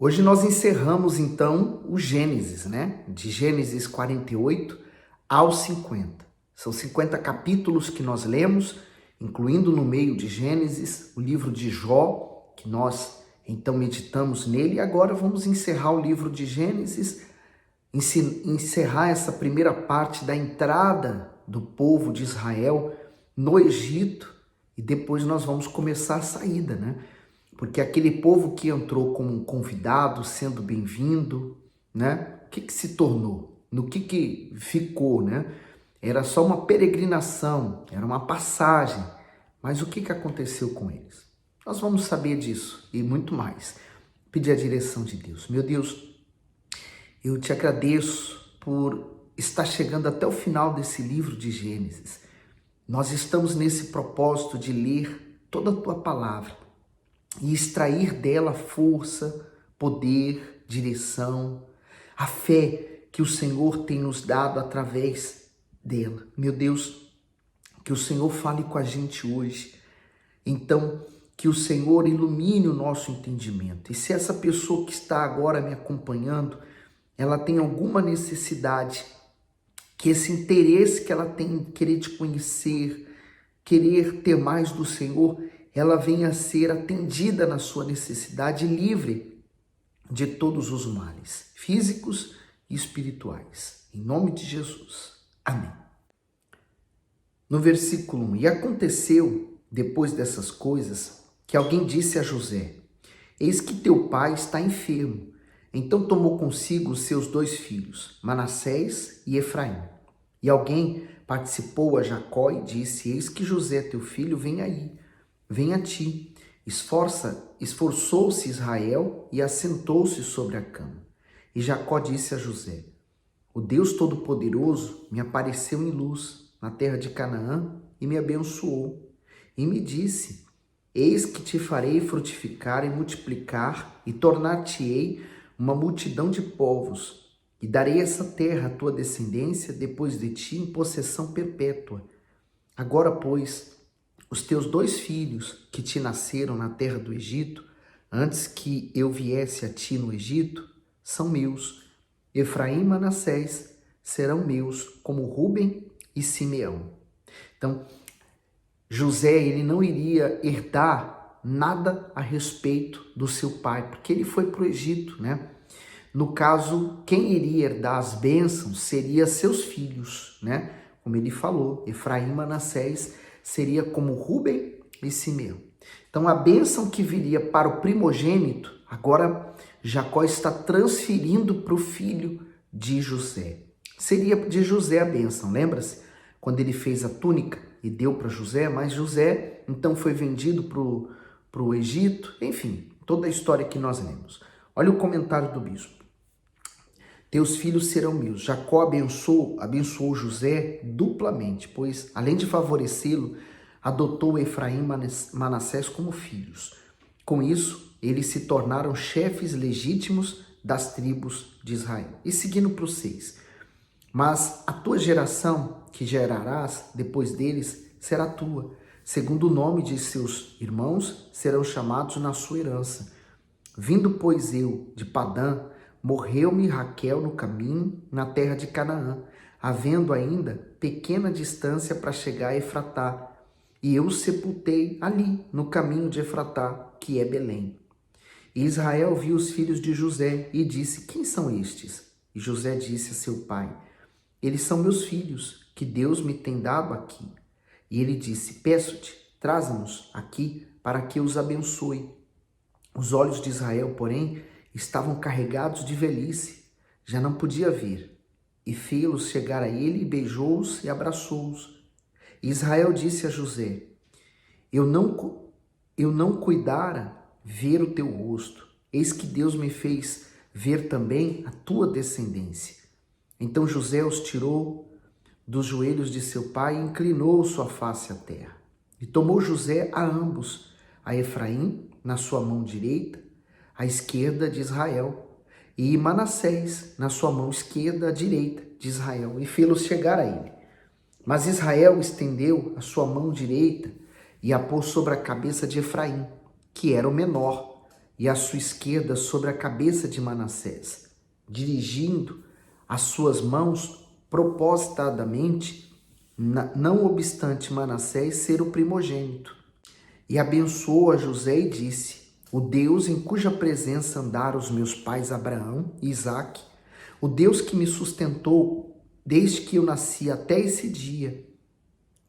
Hoje nós encerramos então o Gênesis, né? De Gênesis 48 ao 50. São 50 capítulos que nós lemos, incluindo no meio de Gênesis o livro de Jó, que nós então meditamos nele. E agora vamos encerrar o livro de Gênesis, encerrar essa primeira parte da entrada do povo de Israel no Egito, e depois nós vamos começar a saída, né? Porque aquele povo que entrou como um convidado, sendo bem-vindo, né? O que se tornou? No que ficou, né? Era só uma peregrinação, era uma passagem. Mas o que aconteceu com eles? Nós vamos saber disso e muito mais. Pedir a direção de Deus. Meu Deus, eu te agradeço por estar chegando até o final desse livro de Gênesis. Nós estamos nesse propósito de ler toda a tua palavra e extrair dela força, poder, direção, a fé que o Senhor tem nos dado através dela. Meu Deus, que o Senhor fale com a gente hoje. Então, que o Senhor ilumine o nosso entendimento. E se essa pessoa que está agora me acompanhando, ela tem alguma necessidade, que esse interesse que ela tem em querer te conhecer, querer ter mais do Senhor, ela venha a ser atendida na sua necessidade, livre de todos os males, físicos e espirituais. Em nome de Jesus. Amém. No versículo 1, e aconteceu, depois dessas coisas, que alguém disse a José: eis que teu pai está enfermo. Então tomou consigo os seus 2 filhos, Manassés e Efraim. E alguém participou a Jacó e disse: eis que José teu filho vem aí, vem a ti. Esforçou-se Israel e assentou-se sobre a cama. E Jacó disse a José: o Deus Todo-Poderoso me apareceu em luz na terra de Canaã e me abençoou. E me disse: eis que te farei frutificar e multiplicar e tornar-te-ei uma multidão de povos. E darei essa terra à tua descendência depois de ti em possessão perpétua. Agora, pois, os teus 2 filhos que te nasceram na terra do Egito, antes que eu viesse a ti no Egito, são meus. Efraim e Manassés serão meus, como Rúben e Simeão. Então, José, ele não iria herdar nada a respeito do seu pai, porque ele foi para o Egito, né? No caso, quem iria herdar as bênçãos seria seus filhos, né? Como ele falou, Efraim e Manassés seria como Rúben e Simeão. Então, a bênção que viria para o primogênito, agora Jacó está transferindo para o filho de José. Seria de José a bênção, lembra-se? Quando ele fez a túnica e deu para José, mas José então foi vendido para o Egito, enfim, toda a história que nós lemos. Olha o comentário do bispo. Teus filhos serão meus. Jacó abençoou José duplamente, pois, além de favorecê-lo, adotou Efraim e Manassés como filhos. Com isso, eles se tornaram chefes legítimos das tribos de Israel. E seguindo para o 6. Mas a tua geração, que gerarás depois deles, será tua. Segundo o nome de seus irmãos, serão chamados na sua herança. Vindo, pois, eu de Padã, morreu-me Raquel no caminho, na terra de Canaã, havendo ainda pequena distância para chegar a Efratá. E eu o sepultei ali, no caminho de Efratá, que é Belém. E Israel viu os filhos de José e disse: quem são estes? E José disse a seu pai: eles são meus filhos, que Deus me tem dado aqui. E ele disse: peço-te, traze-nos aqui, para que os abençoe. Os olhos de Israel, porém, estavam carregados de velhice, já não podia ver. E fê-los chegar a ele, e beijou-os e abraçou-os. E Israel disse a José: eu não cuidara ver o teu rosto, eis que Deus me fez ver também a tua descendência. Então José os tirou dos joelhos de seu pai e inclinou sua face à terra. E tomou José a ambos, a Efraim na sua mão direita, à esquerda de Israel, e Manassés na sua mão esquerda, à direita de Israel, e fê-los chegar a ele. Mas Israel estendeu a sua mão direita e a pôs sobre a cabeça de Efraim, que era o menor, e a sua esquerda sobre a cabeça de Manassés, dirigindo as suas mãos propositadamente, não obstante Manassés ser o primogênito. E abençoou a José e disse: o Deus em cuja presença andaram os meus pais Abraão e Isaque, o Deus que me sustentou desde que eu nasci até esse dia,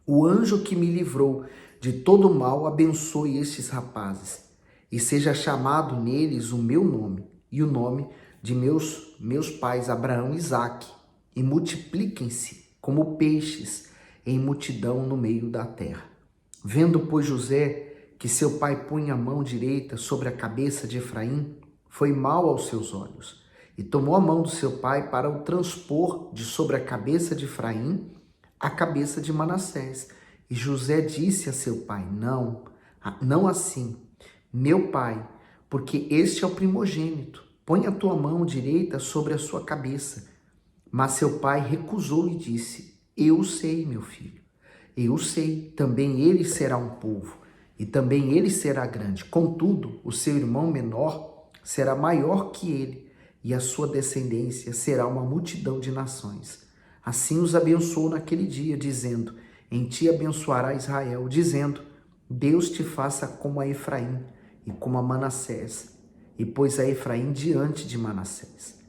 o anjo que me livrou de todo mal, abençoe estes rapazes, e seja chamado neles o meu nome e o nome de meus pais Abraão e Isaque, e multipliquem-se como peixes em multidão no meio da terra. Vendo, pois, José que seu pai punha a mão direita sobre a cabeça de Efraim, foi mal aos seus olhos, e tomou a mão do seu pai para o transpor de sobre a cabeça de Efraim a cabeça de Manassés. E José disse a seu pai: não assim, meu pai, porque este é o primogênito. Põe a tua mão direita sobre a sua cabeça. Mas seu pai recusou e disse: eu sei, meu filho, eu sei, também ele será um povo, e também ele será grande. Contudo, o seu irmão menor será maior que ele, e a sua descendência será uma multidão de nações. Assim os abençoou naquele dia, dizendo: em ti abençoará Israel, dizendo: Deus te faça como a Efraim e como a Manassés. E pôs a Efraim diante de Manassés.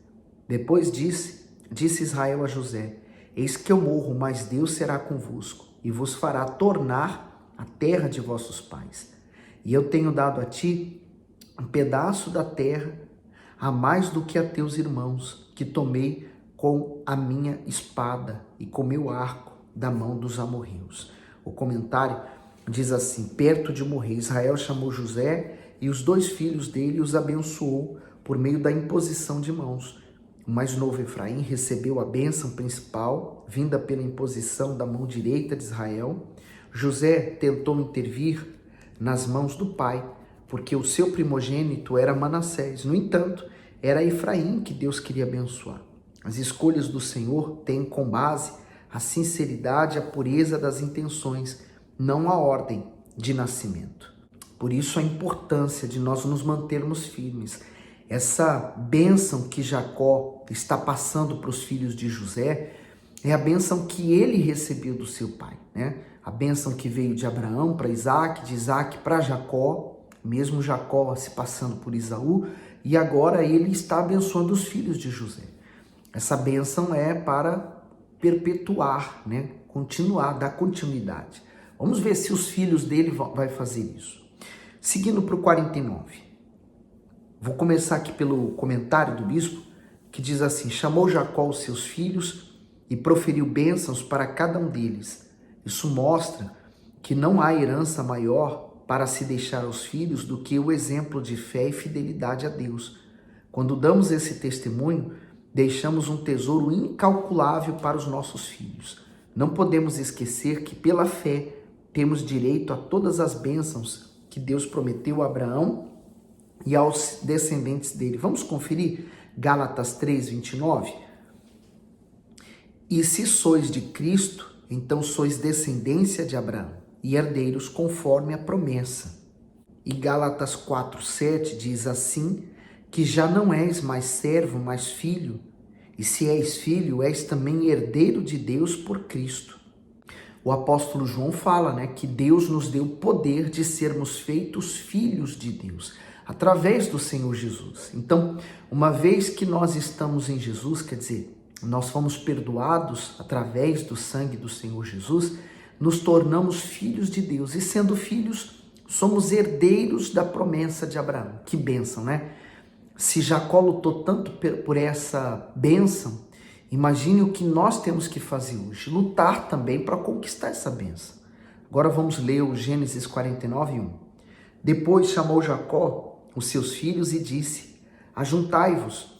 Depois disse Israel a José: eis que eu morro, mas Deus será convosco, e vos fará tornar a terra de vossos pais. E eu tenho dado a ti um pedaço da terra, a mais do que a teus irmãos, que tomei com a minha espada e com meu arco da mão dos amorreus. O comentário diz assim: perto de morrer, Israel chamou José e os dois filhos dele e os abençoou por meio da imposição de mãos. O mais novo Efraim recebeu a bênção principal, vinda pela imposição da mão direita de Israel. José tentou intervir nas mãos do pai, porque o seu primogênito era Manassés. No entanto, era Efraim que Deus queria abençoar. As escolhas do Senhor têm como base a sinceridade e a pureza das intenções, não a ordem de nascimento. Por isso a importância de nós nos mantermos firmes. Essa bênção que Jacó está passando para os filhos de José é a bênção que ele recebeu do seu pai, né? A bênção que veio de Abraão para Isaque, de Isaque para Jacó, mesmo Jacó se passando por Esaú, e agora ele está abençoando os filhos de José. Essa bênção é para perpetuar, né? Continuar, dar continuidade. Vamos ver se os filhos dele vão fazer isso. Seguindo para o 49. Vou começar aqui pelo comentário do bispo, que diz assim: chamou Jacó os seus filhos e proferiu bênçãos para cada um deles. Isso mostra que não há herança maior para se deixar aos filhos do que o exemplo de fé e fidelidade a Deus. Quando damos esse testemunho, deixamos um tesouro incalculável para os nossos filhos. Não podemos esquecer que pela fé temos direito a todas as bênçãos que Deus prometeu a Abraão e aos descendentes dele. Vamos conferir Gálatas 3:29? E se sois de Cristo, então sois descendência de Abraão e herdeiros conforme a promessa. E Gálatas 4:7 diz assim, que já não és mais servo, mas filho, e se és filho, és também herdeiro de Deus por Cristo. O apóstolo João fala, né, que Deus nos deu o poder de sermos feitos filhos de Deus, através do Senhor Jesus. Então, uma vez que nós estamos em Jesus, quer dizer, nós fomos perdoados através do sangue do Senhor Jesus, nos tornamos filhos de Deus. E sendo filhos, somos herdeiros da promessa de Abraão. Que bênção, né? Se Jacó lutou tanto por essa bênção, imagine o que nós temos que fazer hoje. Lutar também para conquistar essa bênção. Agora vamos ler o Gênesis 49:1. Depois chamou Jacó os seus filhos e disse: ajuntai-vos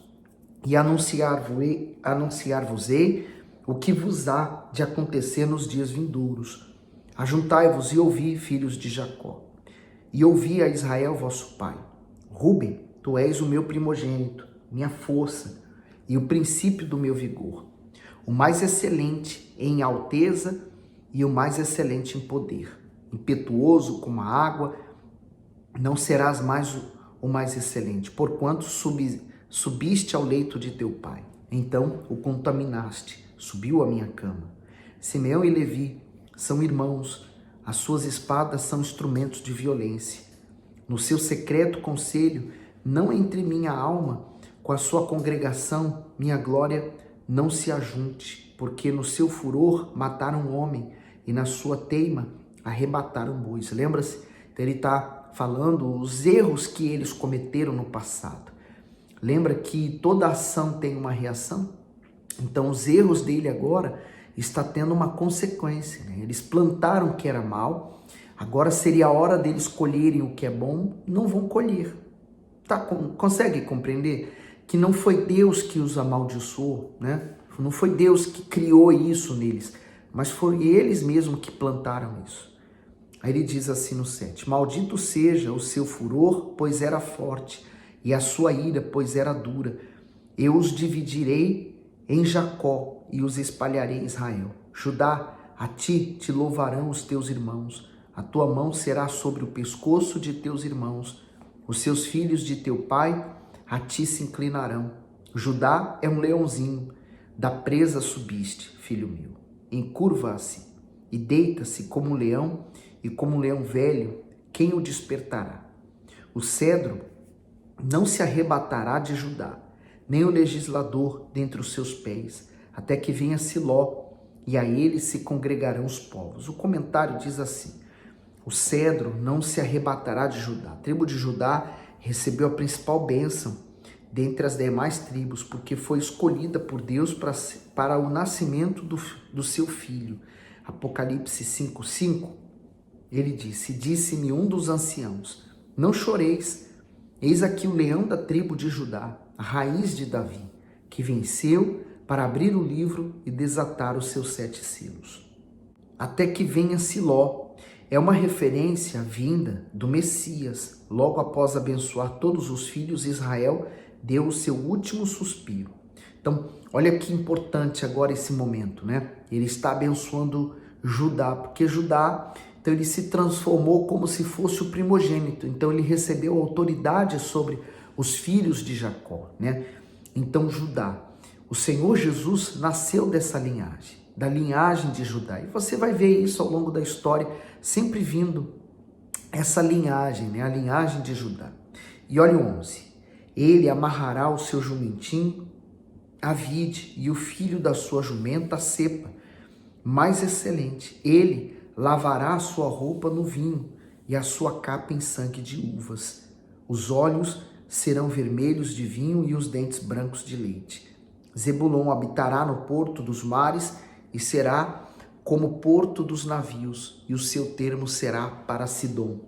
e anunciar-vos-ei o que vos há de acontecer nos dias vindouros. Ajuntai-vos e ouvi, filhos de Jacó, e ouvi a Israel vosso pai. Ruben, tu és o meu primogênito, minha força e o princípio do meu vigor, o mais excelente em alteza e o mais excelente em poder. Impetuoso como a água, não serás mais o mais excelente, porquanto subiste ao leito de teu pai. Então o contaminaste, subiu à minha cama. Simeão e Levi são irmãos, as suas espadas são instrumentos de violência. No seu secreto conselho, não entre minha alma com a sua congregação, minha glória não se ajunte, porque no seu furor mataram um homem e na sua teima arrebataram bois. Lembra-se? Então ele está falando os erros que eles cometeram no passado. Lembra que toda ação tem uma reação? Então os erros dele agora está tendo uma consequência, né? Eles plantaram o que era mal, agora seria a hora deles colherem o que é bom, não vão colher. Consegue compreender que não foi Deus que os amaldiçoou, né? Não foi Deus que criou isso neles, mas foi eles mesmos que plantaram isso. Aí ele diz assim no 7, maldito seja o seu furor, pois era forte, e a sua ira, pois era dura. Eu os dividirei em Jacó e os espalharei em Israel. Judá, a ti te louvarão os teus irmãos, a tua mão será sobre o pescoço de teus irmãos, os seus filhos de teu pai a ti se inclinarão. Judá é um leãozinho, da presa subiste, filho meu. Encurva-se e deita-se como um leão, e como um leão velho, quem o despertará? O cedro não se arrebatará de Judá, nem o legislador dentre os seus pés, até que venha Siló, e a ele se congregarão os povos. O comentário diz assim, o cedro não se arrebatará de Judá. A tribo de Judá recebeu a principal bênção dentre as demais tribos, porque foi escolhida por Deus para o nascimento do seu filho. Apocalipse 5:5, ele disse, disse-me um dos anciãos, não choreis, eis aqui o leão da tribo de Judá, a raiz de Davi, que venceu para abrir o livro e desatar os seus 7 selos. Até que venha Siló, é uma referência à vinda do Messias. Logo após abençoar todos os filhos, Israel deu o seu último suspiro. Então, olha que importante agora esse momento, né? Ele está abençoando Judá, porque Judá, então ele se transformou como se fosse o primogênito. Então ele recebeu autoridade sobre os filhos de Jacó, né? Então Judá, o Senhor Jesus nasceu dessa linhagem, da linhagem de Judá. E você vai ver isso ao longo da história, sempre vindo essa linhagem, né? A linhagem de Judá. E olha o 11. Ele amarrará o seu jumentinho à vide e o filho da sua jumenta à cepa, mais excelente. Ele lavará a sua roupa no vinho e a sua capa em sangue de uvas. Os olhos serão vermelhos de vinho e os dentes brancos de leite. Zebulon habitará no porto dos mares e será como o porto dos navios, e o seu termo será para Sidom.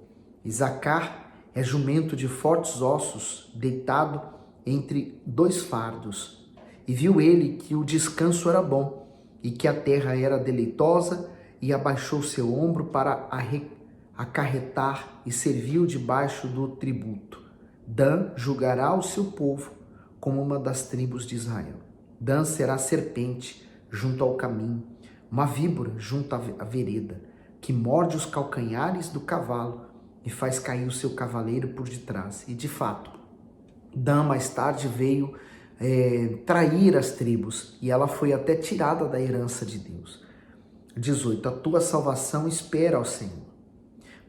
Isacar é jumento de fortes ossos, deitado entre 2 fardos. E viu ele que o descanso era bom, e que a terra era deleitosa, e abaixou seu ombro para acarretar, e serviu debaixo do tributo. Dan julgará o seu povo como uma das tribos de Israel. Dan será serpente junto ao caminho, uma víbora junto à vereda, que morde os calcanhares do cavalo e faz cair o seu cavaleiro por detrás. E de fato, Dan mais tarde veio trair as tribos, e ela foi até tirada da herança de Deus. 18. A tua salvação espera ao Senhor.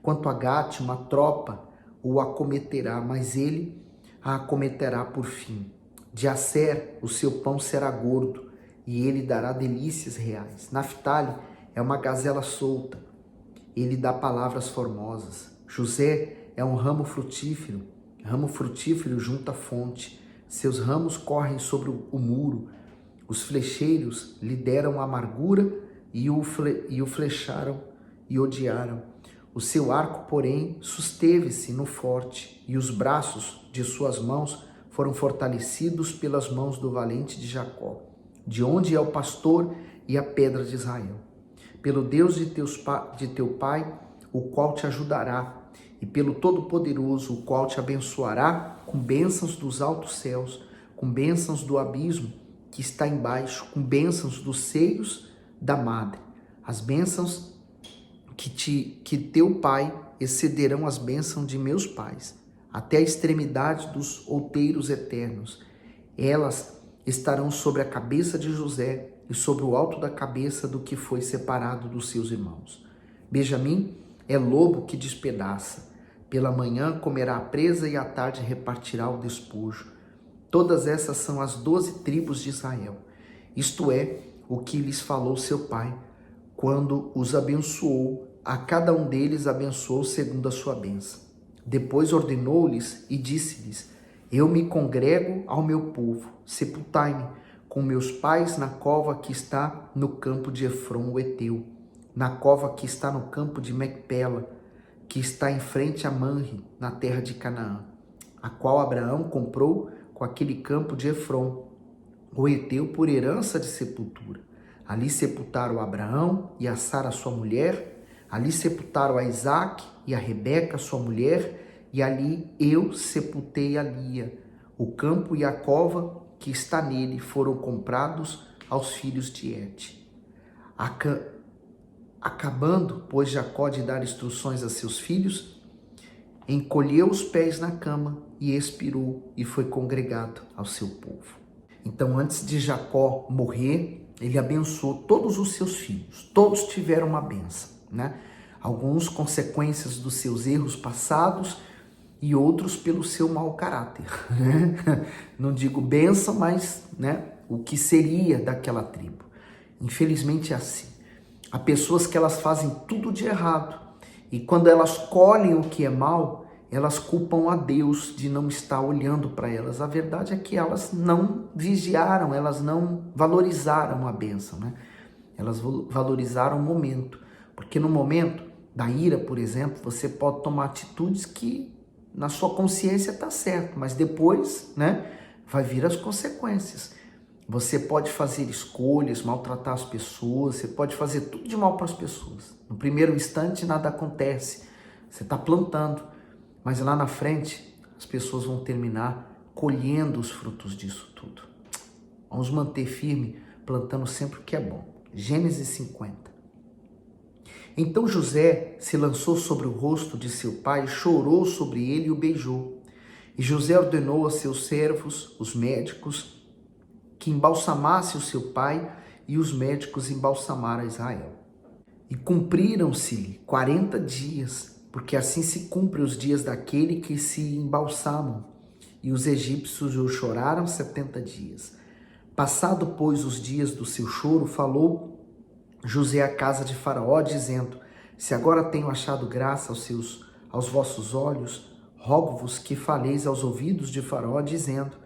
Quanto a Gate, uma tropa o acometerá, mas ele a acometerá por fim. De Asser, o seu pão será gordo, e ele dará delícias reais. Naphtali é uma gazela solta, ele dá palavras formosas. José é um ramo frutífero junto à fonte. Seus ramos correm sobre o muro. Os flecheiros lhe deram amargura e o flecharam e odiaram. O seu arco, porém, susteve-se no forte, e os braços de suas mãos foram fortalecidos pelas mãos do valente de Jacó, de onde é o pastor e a pedra de Israel. Pelo Deus de teu pai, o qual te ajudará, e pelo Todo-Poderoso, o qual te abençoará com bênçãos dos altos céus, com bênçãos do abismo que está embaixo, com bênçãos dos seios da madre. As bênçãos que teu pai excederão as bênçãos de meus pais, até a extremidade dos outeiros eternos. Elas estarão sobre a cabeça de José e sobre o alto da cabeça do que foi separado dos seus irmãos. Benjamim é lobo que despedaça. Pela manhã comerá a presa e à tarde repartirá o despojo. Todas essas são as 12 tribos de Israel. Isto é o que lhes falou seu pai, quando os abençoou. A cada um deles abençoou segundo a sua bênção. Depois ordenou-lhes e disse-lhes: eu me congrego ao meu povo, sepultai-me com meus pais na cova que está no campo de Efron, o Eteu, na cova que está no campo de Macpela, que está em frente a Manre, na terra de Canaã, a qual Abraão comprou com aquele campo de Efron, o Eteu, por herança de sepultura. Ali sepultaram Abraão e a Sara, sua mulher, ali sepultaram a Isaque e a Rebeca, sua mulher, e ali eu sepultei a Lia. O campo e a cova que está nele foram comprados aos filhos de Et. Acabando, pois, Jacó de dar instruções a seus filhos, encolheu os pés na cama e expirou e foi congregado ao seu povo. Então, antes de Jacó morrer, ele abençoou todos os seus filhos. Todos tiveram uma bênção, né? Alguns consequências dos seus erros passados e outros pelo seu mau caráter, né? Não digo bênção, mas, né, o que seria daquela tribo. Infelizmente é assim. Há pessoas que elas fazem tudo de errado e quando elas colhem o que é mal, elas culpam a Deus de não estar olhando para elas. A verdade é que elas não vigiaram, elas não valorizaram a bênção, né? Elas valorizaram o momento, porque no momento da ira, por exemplo, você pode tomar atitudes que na sua consciência está certo, mas depois, né, vai vir as consequências. Você pode fazer escolhas, maltratar as pessoas, você pode fazer tudo de mal para as pessoas. No primeiro instante nada acontece, você está plantando, mas lá na frente as pessoas vão terminar colhendo os frutos disso tudo. Vamos manter firme, plantando sempre o que é bom. Gênesis 50. Então José se lançou sobre o rosto de seu pai, chorou sobre ele e o beijou. E José ordenou a seus servos, os médicos, que embalsamasse o seu pai, e os médicos embalsamaram Israel. E cumpriram-se-lhe 40 dias, porque assim se cumprem os dias daquele que se embalsamam. E os egípcios o choraram 70 dias. Passado, pois, os dias do seu choro, falou José à casa de Faraó, dizendo: se agora tenho achado graça aos vossos olhos, rogo-vos que faleis aos ouvidos de Faraó, dizendo: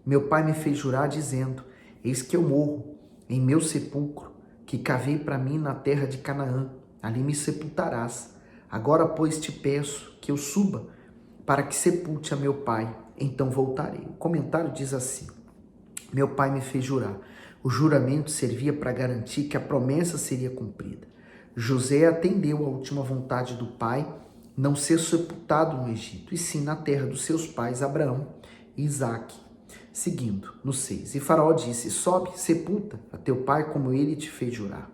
meu pai me fez jurar, dizendo: eis que eu morro em meu sepulcro, que cavei para mim na terra de Canaã, ali me sepultarás. Agora, pois, te peço que eu suba, para que sepulte a meu pai, então voltarei. O comentário diz assim: meu pai me fez jurar. O juramento servia para garantir que a promessa seria cumprida. José atendeu à última vontade do pai, não ser sepultado no Egito, e sim na terra dos seus pais, Abraão e Isaque. Seguindo, no 6. E Faraó disse: sobe, sepulta a teu pai como ele te fez jurar.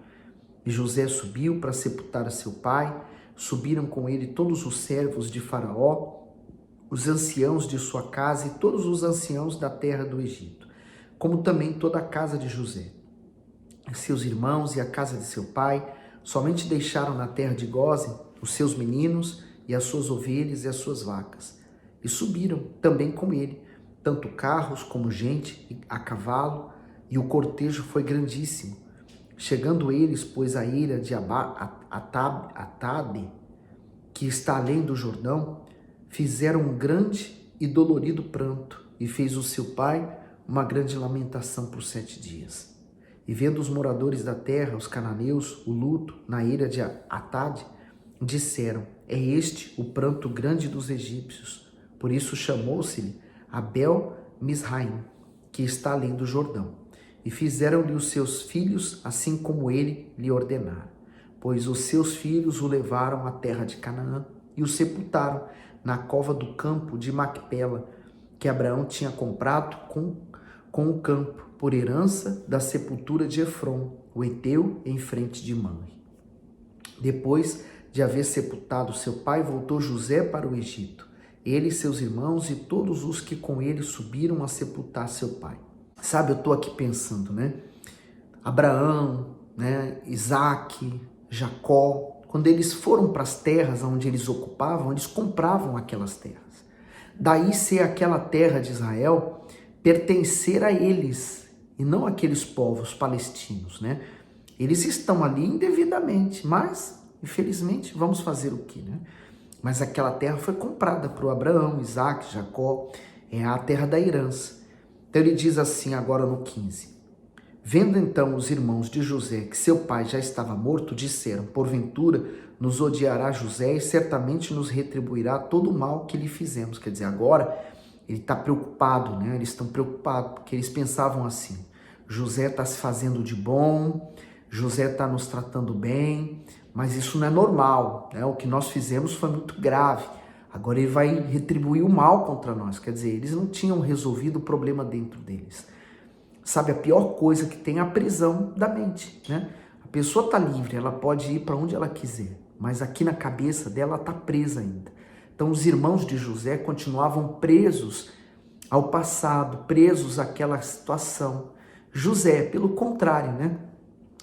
E José subiu para sepultar a seu pai. Subiram com ele todos os servos de Faraó, os anciãos de sua casa e todos os anciãos da terra do Egito, como também toda a casa de José. Seus irmãos e a casa de seu pai somente deixaram na terra de Gósen os seus meninos e as suas ovelhas e as suas vacas. E subiram também com ele, tanto carros como gente a cavalo, e o cortejo foi grandíssimo. Chegando eles, pois, à ilha de Atabe, que está além do Jordão, fizeram um grande e dolorido pranto, e fez o seu pai uma grande lamentação por 7 dias. E vendo os moradores da terra, os cananeus, o luto na ilha de Atade, disseram: é este o pranto grande dos egípcios. Por isso chamou-se-lhe Abel Misraim, que está além do Jordão. E fizeram-lhe os seus filhos assim como ele lhe ordenara. Pois os seus filhos o levaram à terra de Canaã e o sepultaram na cova do campo de Macpela, que Abraão tinha comprado com o campo, por herança da sepultura de Efron, o Eteu, em frente de Mamre. Depois de haver sepultado seu pai, voltou José para o Egito, ele e seus irmãos e todos os que com ele subiram a sepultar seu pai. Sabe, eu estou aqui pensando, né? Abraão, né? Isaac, Jacó, quando eles foram para as terras onde eles ocupavam, eles compravam aquelas terras. Daí ser aquela terra de Israel pertencer a eles e não àqueles povos palestinos, né? Eles estão ali indevidamente, mas infelizmente vamos fazer o quê, né? Mas aquela terra foi comprada por Abraão, Isaac, Jacó, é a terra da herança. Então ele diz assim agora no 15: vendo então os irmãos de José que seu pai já estava morto, disseram: porventura nos odiará José e certamente nos retribuirá todo o mal que lhe fizemos. Quer dizer, agora ele está preocupado, né? Eles estão preocupados, porque eles pensavam assim: José está se fazendo de bom, José está nos tratando bem, mas isso não é normal, né? O que nós fizemos foi muito grave. Agora ele vai retribuir o mal contra nós. Quer dizer, eles não tinham resolvido o problema dentro deles. Sabe, a pior coisa que tem é a prisão da mente, né? A pessoa está livre, ela pode ir para onde ela quiser, mas aqui na cabeça dela está presa ainda. Então os irmãos de José continuavam presos ao passado, presos àquela situação. José, pelo contrário, né?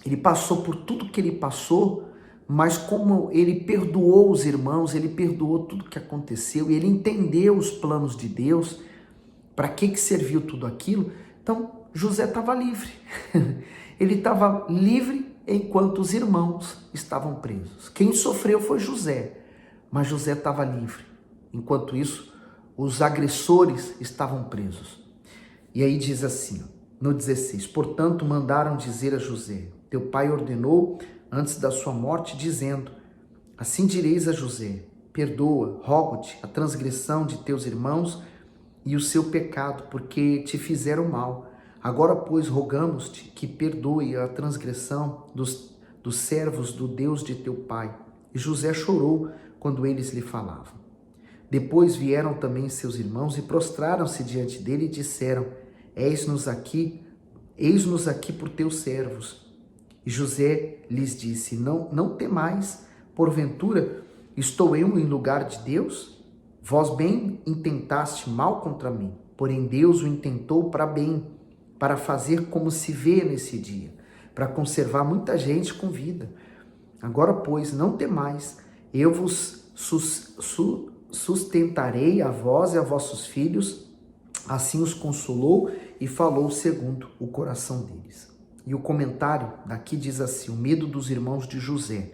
Ele passou por tudo que ele passou, mas como ele perdoou os irmãos, ele perdoou tudo que aconteceu, e ele entendeu os planos de Deus, para que serviu tudo aquilo. Então José estava livre. Ele estava livre enquanto os irmãos estavam presos. Quem sofreu foi José, mas José estava livre. Enquanto isso, os agressores estavam presos. E aí diz assim, no 16: portanto mandaram dizer a José: teu pai ordenou antes da sua morte, dizendo: assim direis a José: perdoa, rogo-te, a transgressão de teus irmãos e o seu pecado, porque te fizeram mal. Agora, pois, rogamos-te que perdoe a transgressão dos servos do Deus de teu pai. E José chorou quando eles lhe falavam. Depois vieram também seus irmãos e prostraram-se diante dele e disseram: eis-nos aqui por teus servos. E José lhes disse: não temais, porventura estou eu em lugar de Deus? Vós bem intentaste mal contra mim, porém Deus o intentou para bem, para fazer como se vê nesse dia, para conservar muita gente com vida. Agora, pois, não temais, eu vos sustentarei a vós e a vossos filhos. Assim os consolou e falou segundo o coração deles. E o comentário daqui diz assim: o medo dos irmãos de José.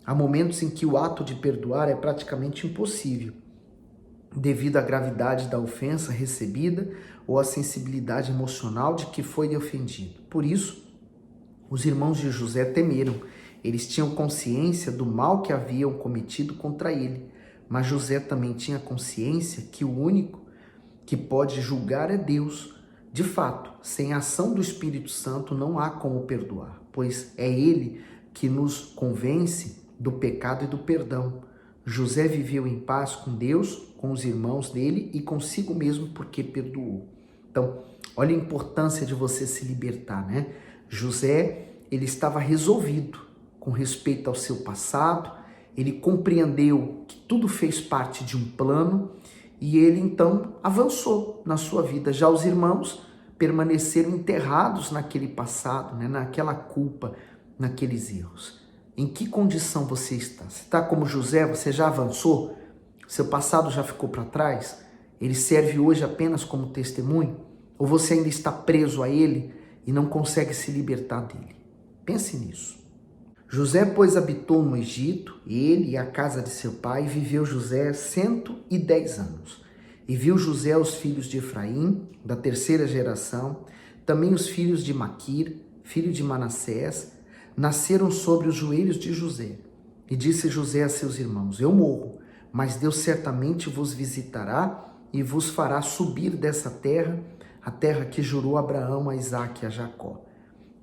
Há momentos em que o ato de perdoar é praticamente impossível, devido à gravidade da ofensa recebida ou à sensibilidade emocional de que foi ofendido. Por isso, os irmãos de José temeram. Eles tinham consciência do mal que haviam cometido contra ele, mas José também tinha consciência que o único que pode julgar é Deus. De fato, sem a ação do Espírito Santo não há como perdoar, pois é ele que nos convence do pecado e do perdão. José viveu em paz com Deus, com os irmãos dele e consigo mesmo porque perdoou. Então, olha a importância de você se libertar, né? José, ele estava resolvido com respeito ao seu passado, ele compreendeu que tudo fez parte de um plano e ele então avançou na sua vida. Já os irmãos permaneceram enterrados naquele passado, né? Naquela culpa, naqueles erros. Em que condição você está? Você está como José? Você já avançou? Seu passado já ficou para trás? Ele serve hoje apenas como testemunho? Ou você ainda está preso a ele e não consegue se libertar dele? Pense nisso. José, pois, habitou no Egito, ele e a casa de seu pai, e viveu José 110 anos. E viu José os filhos de Efraim, da terceira geração, também os filhos de Maquir, filho de Manassés, nasceram sobre os joelhos de José. E disse José a seus irmãos: eu morro, mas Deus certamente vos visitará e vos fará subir dessa terra, a terra que jurou a Abraão, a Isaque e a Jacó.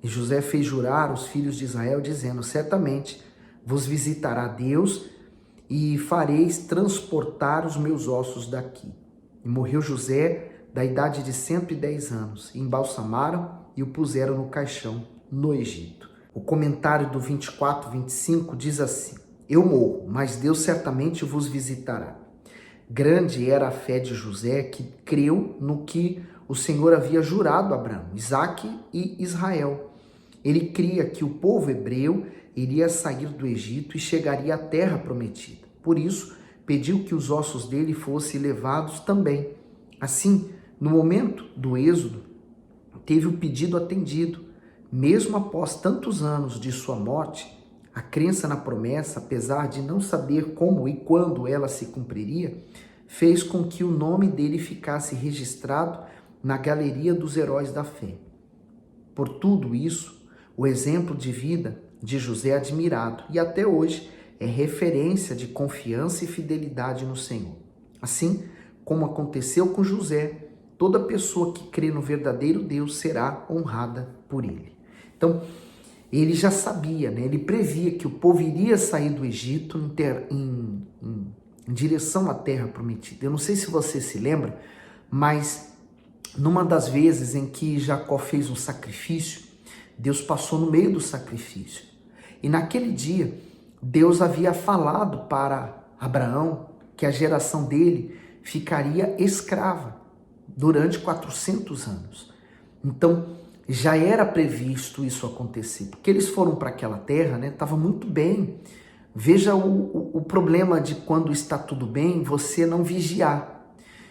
E José fez jurar os filhos de Israel, dizendo: certamente vos visitará Deus e fareis transportar os meus ossos daqui. E morreu José da idade de 110 anos, e embalsamaram e o puseram no caixão no Egito. O comentário do 24, 25 diz assim: eu morro, mas Deus certamente vos visitará. Grande era a fé de José, que creu no que o Senhor havia jurado a Abraão, Isaque e Israel. Ele cria que o povo hebreu iria sair do Egito e chegaria à terra prometida. Por isso, pediu que os ossos dele fossem levados também. Assim, no momento do êxodo, teve o pedido atendido. Mesmo após tantos anos de sua morte, a crença na promessa, apesar de não saber como e quando ela se cumpriria, fez com que o nome dele ficasse registrado na galeria dos heróis da fé. Por tudo isso, o exemplo de vida de José é admirado e até hoje é referência de confiança e fidelidade no Senhor. Assim como aconteceu com José, toda pessoa que crê no verdadeiro Deus será honrada por ele. Então, ele já sabia, né? Ele previa que o povo iria sair do Egito em direção à terra prometida. Eu não sei se você se lembra, mas numa das vezes em que Jacó fez um sacrifício, Deus passou no meio do sacrifício. E naquele dia, Deus havia falado para Abraão que a geração dele ficaria escrava durante 400 anos. Então, já era previsto isso acontecer, porque eles foram para aquela terra, né? Estava muito bem. Veja o problema de quando está tudo bem, você não vigiar.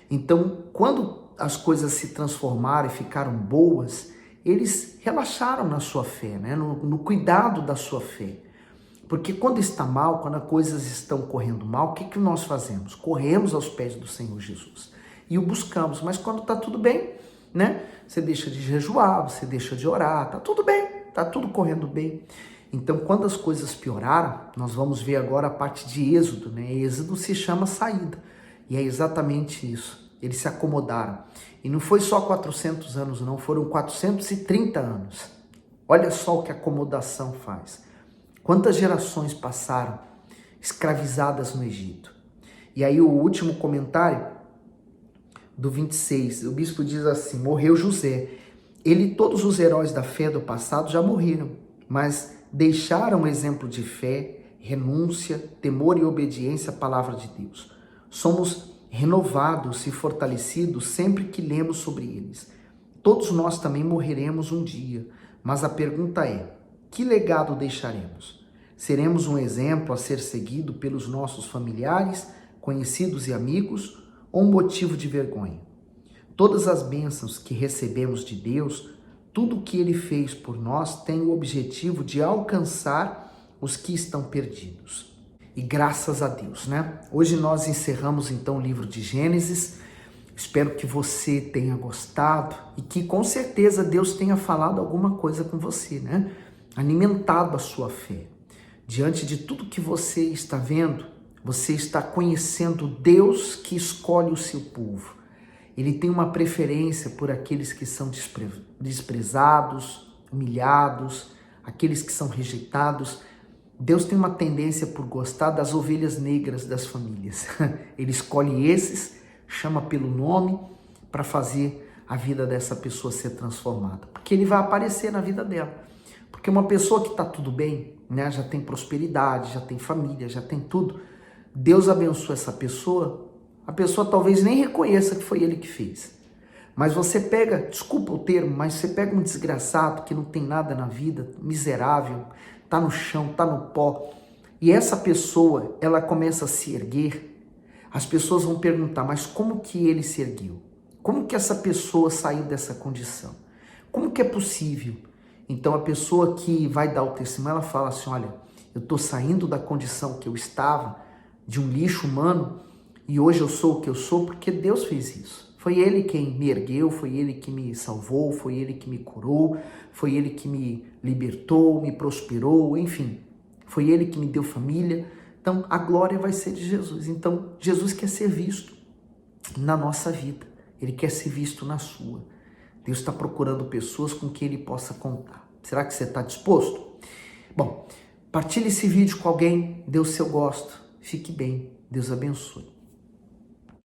Então, quando as coisas se transformaram e ficaram boas, eles relaxaram na sua fé, né? no cuidado da sua fé. Porque quando está mal, quando as coisas estão correndo mal, o que nós fazemos? Corremos aos pés do Senhor Jesus e o buscamos. Mas quando está tudo bem, né? Você deixa de jejuar, você deixa de orar, tá tudo bem, tá tudo correndo bem. Então, quando as coisas pioraram, nós vamos ver agora a parte de Êxodo, né? Êxodo se chama saída, e é exatamente isso. Eles se acomodaram. E não foi só 400 anos, não, foram 430 anos. Olha só o que a acomodação faz. Quantas gerações passaram escravizadas no Egito? E aí o último comentário do 26, o bispo diz assim: morreu José. Ele e todos os heróis da fé do passado já morreram, mas deixaram um exemplo de fé, renúncia, temor e obediência à palavra de Deus. Somos renovados e fortalecidos sempre que lemos sobre eles. Todos nós também morreremos um dia, mas a pergunta é: que legado deixaremos? Seremos um exemplo a ser seguido pelos nossos familiares, conhecidos e amigos, ou um motivo de vergonha? Todas as bênçãos que recebemos de Deus, tudo o que Ele fez por nós tem o objetivo de alcançar os que estão perdidos. E graças a Deus, né? Hoje nós encerramos então o livro de Gênesis. Espero que você tenha gostado e que com certeza Deus tenha falado alguma coisa com você, né? Alimentado a sua fé. Diante de tudo que você está vendo, você está conhecendo Deus que escolhe o seu povo. Ele tem uma preferência por aqueles que são desprezados, humilhados, aqueles que são rejeitados. Deus tem uma tendência por gostar das ovelhas negras das famílias. Ele escolhe esses, chama pelo nome para fazer a vida dessa pessoa ser transformada. Porque ele vai aparecer na vida dela. Porque uma pessoa que está tudo bem, né, já tem prosperidade, já tem família, já tem tudo, Deus abençoa essa pessoa, a pessoa talvez nem reconheça que foi ele que fez. Mas você pega, desculpa o termo, mas você pega um desgraçado que não tem nada na vida, miserável, tá no chão, tá no pó, e essa pessoa, ela começa a se erguer, as pessoas vão perguntar: mas como que ele se ergueu? Como que essa pessoa saiu dessa condição? Como que é possível? Então a pessoa que vai dar o testemunho, ela fala assim: olha, eu estou saindo da condição que eu estava, de um lixo humano, e hoje eu sou o que eu sou porque Deus fez isso. Foi Ele quem me ergueu, foi Ele que me salvou, foi Ele que me curou, foi Ele que me libertou, me prosperou, enfim. Foi Ele que me deu família. Então a glória vai ser de Jesus. Então Jesus quer ser visto na nossa vida. Ele quer ser visto na sua. Deus está procurando pessoas com quem Ele possa contar. Será que você está disposto? Bom, partilhe esse vídeo com alguém, dê o seu gosto. Fique bem. Deus abençoe.